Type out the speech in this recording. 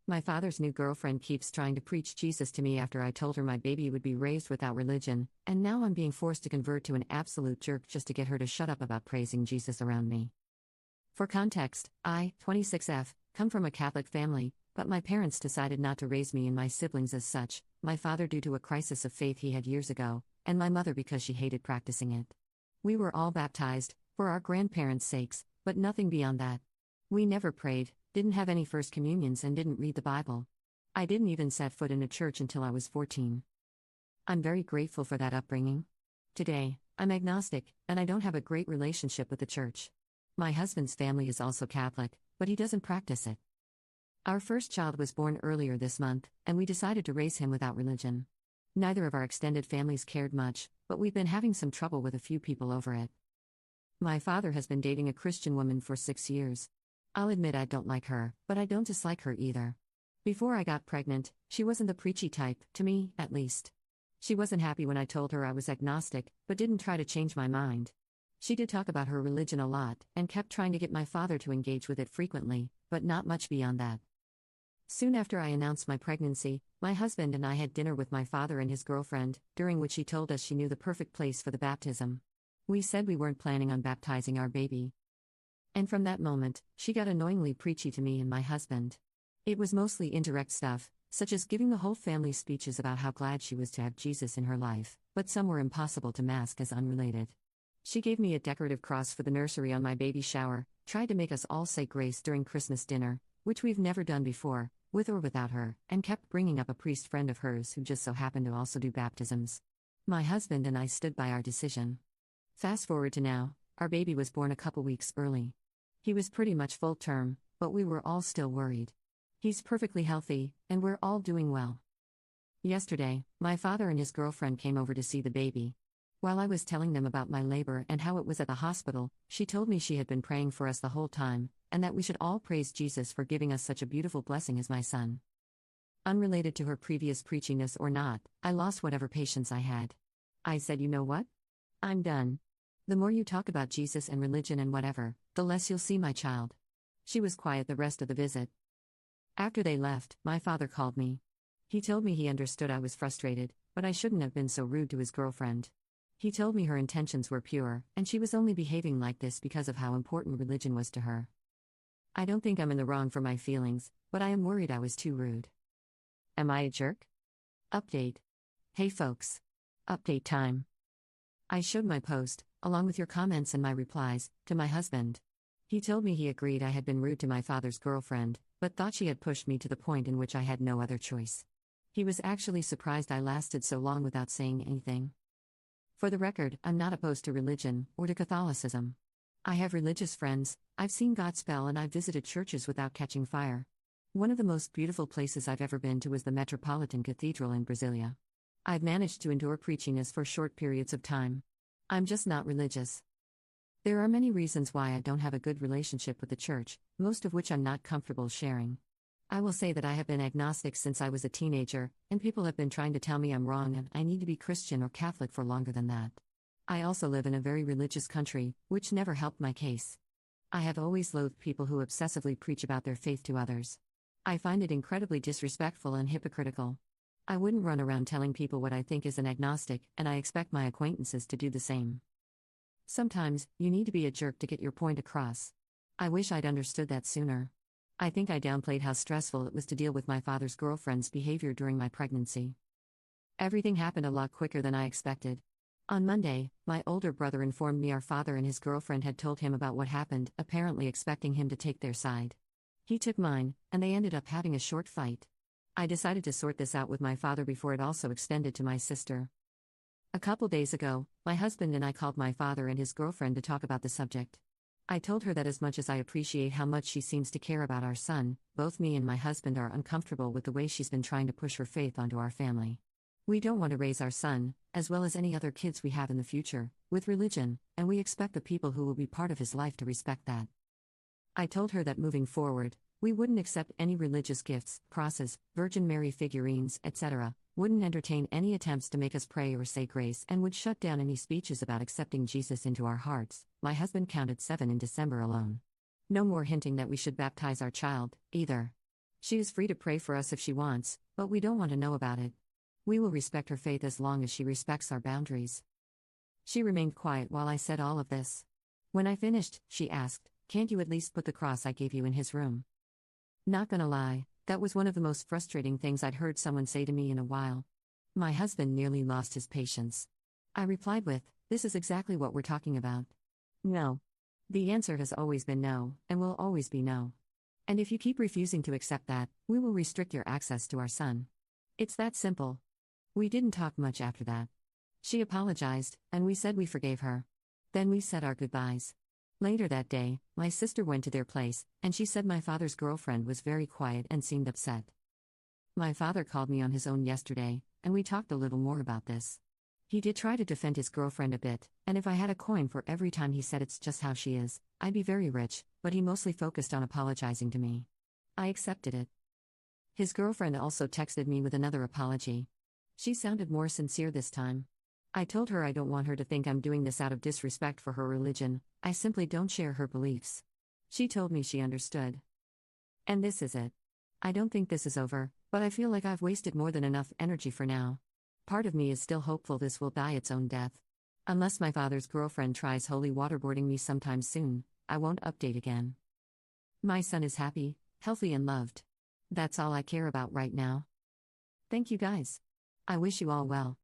My father's new girlfriend keeps trying to preach Jesus to me after I told her my baby would be raised without religion, and now I'm being forced to convert to an absolute jerk just to get her to shut up about praising Jesus around me. For context, I, 26F, come from a Catholic family, but my parents decided not to raise me and my siblings as such, my father due to a crisis of faith he had years ago, and my mother because she hated practicing it. We were all baptized, for our grandparents' sakes, but nothing beyond that. We never prayed, didn't have any First Communions, and didn't read the Bible. I didn't even set foot in a church until I was 14. I'm very grateful for that upbringing. Today, I'm agnostic, and I don't have a great relationship with the church. My husband's family is also Catholic, but he doesn't practice it. Our first child was born earlier this month, and we decided to raise him without religion. Neither of our extended families cared much, but we've been having some trouble with a few people over it. My father has been dating a Christian woman for 6 years. I'll admit I don't like her, but I don't dislike her either. Before I got pregnant, she wasn't the preachy type, to me, at least. She wasn't happy when I told her I was agnostic, but didn't try to change my mind. She did talk about her religion a lot, and kept trying to get my father to engage with it frequently, but not much beyond that. Soon after I announced my pregnancy, my husband and I had dinner with my father and his girlfriend, during which she told us she knew the perfect place for the baptism. We said we weren't planning on baptizing our baby. And from that moment, she got annoyingly preachy to me and my husband. It was mostly indirect stuff, such as giving the whole family speeches about how glad she was to have Jesus in her life, but some were impossible to mask as unrelated. She gave me a decorative cross for the nursery on my baby shower, tried to make us all say grace during Christmas dinner, which we've never done before, with or without her, and kept bringing up a priest friend of hers who just so happened to also do baptisms. My husband and I stood by our decision. Fast forward to now, our baby was born a couple weeks early. He was pretty much full term, but we were all still worried. He's perfectly healthy, and we're all doing well. Yesterday, my father and his girlfriend came over to see the baby. While I was telling them about my labor and how it was at the hospital, she told me she had been praying for us the whole time, and that we should all praise Jesus for giving us such a beautiful blessing as my son. Unrelated to her previous preachiness or not, I lost whatever patience I had. I said, "You know what? I'm done. The more you talk about Jesus and religion and whatever, the less you'll see my child." She was quiet the rest of the visit. After they left, my father called me. He told me he understood I was frustrated, but I shouldn't have been so rude to his girlfriend. He told me her intentions were pure, and she was only behaving like this because of how important religion was to her. I don't think I'm in the wrong for my feelings, but I am worried I was too rude. Am I a jerk? Update. Hey folks. Update time. I showed my post, along with your comments and my replies, to my husband. He told me he agreed I had been rude to my father's girlfriend, but thought she had pushed me to the point in which I had no other choice. He was actually surprised I lasted so long without saying anything. For the record, I'm not opposed to religion, or to Catholicism. I have religious friends, I've seen God spell, and I've visited churches without catching fire. One of the most beautiful places I've ever been to was the Metropolitan Cathedral in Brasilia. I've managed to endure preachiness for short periods of time. I'm just not religious. There are many reasons why I don't have a good relationship with the church, most of which I'm not comfortable sharing. I will say that I have been agnostic since I was a teenager, and people have been trying to tell me I'm wrong and I need to be Christian or Catholic for longer than that. I also live in a very religious country, which never helped my case. I have always loathed people who obsessively preach about their faith to others. I find it incredibly disrespectful and hypocritical. I wouldn't run around telling people what I think as an agnostic, and I expect my acquaintances to do the same. Sometimes, you need to be a jerk to get your point across. I wish I'd understood that sooner. I think I downplayed how stressful it was to deal with my father's girlfriend's behavior during my pregnancy. Everything happened a lot quicker than I expected. On Monday, my older brother informed me our father and his girlfriend had told him about what happened, apparently expecting him to take their side. He took mine, and they ended up having a short fight. I decided to sort this out with my father before it also extended to my sister. A couple days ago, my husband and I called my father and his girlfriend to talk about the subject. I told her that as much as I appreciate how much she seems to care about our son, both me and my husband are uncomfortable with the way she's been trying to push her faith onto our family. We don't want to raise our son, as well as any other kids we have in the future, with religion, and we expect the people who will be part of his life to respect that. I told her that moving forward, we wouldn't accept any religious gifts, crosses, Virgin Mary figurines, etc., wouldn't entertain any attempts to make us pray or say grace, and would shut down any speeches about accepting Jesus into our hearts. My husband counted 7 in December alone. No more hinting that we should baptize our child, either. She is free to pray for us if she wants, but we don't want to know about it. We will respect her faith as long as she respects our boundaries. She remained quiet while I said all of this. When I finished, she asked, "Can't you at least put the cross I gave you in his room?" Not gonna lie, that was one of the most frustrating things I'd heard someone say to me in a while. My husband nearly lost his patience. I replied with, "This is exactly what we're talking about. No." The answer has always been no, and will always be no. And if you keep refusing to accept that, we will restrict your access to our son. It's that simple. We didn't talk much after that. She apologized, and we said we forgave her. Then we said our goodbyes. Later that day, my sister went to their place, and she said my father's girlfriend was very quiet and seemed upset. My father called me on his own yesterday, and we talked a little more about this. He did try to defend his girlfriend a bit, and if I had a coin for every time he said it's just how she is, I'd be very rich, but he mostly focused on apologizing to me. I accepted it. His girlfriend also texted me with another apology. She sounded more sincere this time. I told her I don't want her to think I'm doing this out of disrespect for her religion, I simply don't share her beliefs. She told me she understood. And this is it. I don't think this is over, but I feel like I've wasted more than enough energy for now. Part of me is still hopeful this will die its own death. Unless my father's girlfriend tries holy waterboarding me sometime soon, I won't update again. My son is happy, healthy and loved. That's all I care about right now. Thank you guys. I wish you all well.